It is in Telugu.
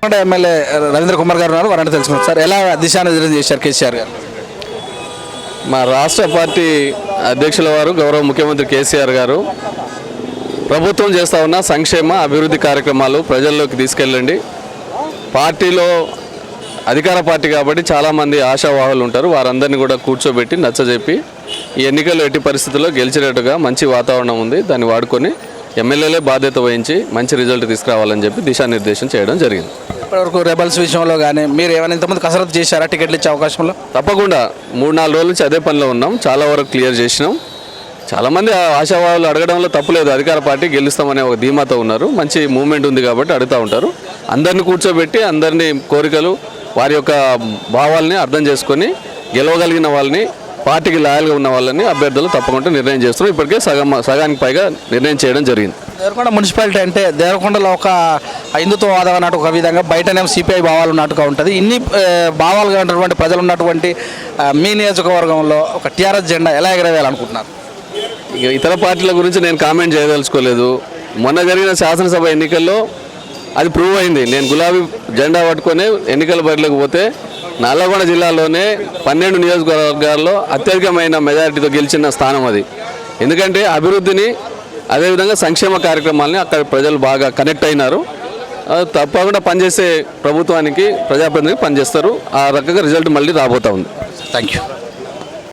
ఎమ్మెల్యే రవీంద్ర కుమార్ గారు ఉన్నారు, వారంటే తెలుసుకున్నారు. సార్, ఎలా దిశానిర్దేశం చేశారు కేసీఆర్ గారు? మా రాష్ట్ర పార్టీ అధ్యక్షుల వారు గౌరవ ముఖ్యమంత్రి కేసీఆర్ గారు ప్రభుత్వం చేస్తూ ఉన్న సంక్షేమ అభివృద్ధి కార్యక్రమాలు ప్రజల్లోకి తీసుకెళ్ళండి. పార్టీలో అధికార పార్టీ కాబట్టి చాలామంది ఆశావాహులు ఉంటారు, వారందరినీ కూడా కూర్చోబెట్టి నచ్చజెప్పి ఈ ఎన్నికల్లో ఎట్టి పరిస్థితుల్లో గెలిచినట్టుగా మంచి వాతావరణం ఉంది, దాన్ని వాడుకొని ఎమ్మెల్యేలే బాధ్యత వహించి మంచి రిజల్ట్ తీసుకురావాలని చెప్పి దిశానిర్దేశం చేయడం జరిగింది. ఇప్పటివరకు రెబల్స్ విషయంలో కానీ మీరు ఏమైనా ఇంతమంది కసరత్తు చేశారా టికెట్లు ఇచ్చే అవకాశంలో? తప్పకుండా 3-4 రోజుల నుంచి అదే పనిలో ఉన్నాం, చాలా వరకు క్లియర్ చేసినాం. చాలామంది ఆశావాహులు అడగడంలో తప్పులేదు, అధికార పార్టీ గెలుస్తామనే ఒక ధీమాతో ఉన్నారు, మంచి మూమెంట్ ఉంది కాబట్టి అడుగుతూ ఉంటారు. అందరినీ కూర్చోబెట్టి అందరినీ కోరికలు వారి యొక్క భావాల్ని అర్థం చేసుకొని గెలవగలిగిన వాళ్ళని, పార్టీకి లాయల్గా ఉన్న వాళ్ళని అభ్యర్థులు తప్పకుండా నిర్ణయం చేస్తున్నారు. ఇప్పటికే సగానికి పైగా నిర్ణయం చేయడం జరిగింది. దేవరకొండ మున్సిపాలిటీ అంటే దేవరకొండలో ఒక హిందుత్వవాదం అన్నట్టు ఒక విధంగా, బయటనేమో సిపిఐ భావాలు ఉన్నట్టుగా ఉంటుంది. ఇన్ని భావాలుగా ఉన్నటువంటి ప్రజలు ఉన్నటువంటి మీ నియోజకవర్గంలో ఒక టీఆర్ఎస్ జెండా ఎలా ఎగరవేయాలనుకుంటున్నారు? ఇక ఇతర పార్టీల గురించి నేను కామెంట్ చేయదలుచుకోలేదు. మొన్న జరిగిన శాసనసభ ఎన్నికల్లో అది ప్రూవ్ అయింది. నేను గులాబీ జెండా పట్టుకొని ఎన్నికల బరిలోకి పోతే నల్లగొండ జిల్లాలోనే 12 నియోజకవర్గాల్లో అత్యధికమైన మెజారిటీతో గెలిచిన స్థానం అది. ఎందుకంటే అభివృద్ధిని అదేవిధంగా సంక్షేమ కార్యక్రమాలని అక్కడ ప్రజలు బాగా కనెక్ట్ అయినారు. తప్పకుండా పనిచేసే ప్రభుత్వానికి ప్రజాప్రతినిధికి పనిచేస్తారు. ఆ రకంగా రిజల్ట్ మళ్ళీ రాబోతూ ఉంది. Thank you.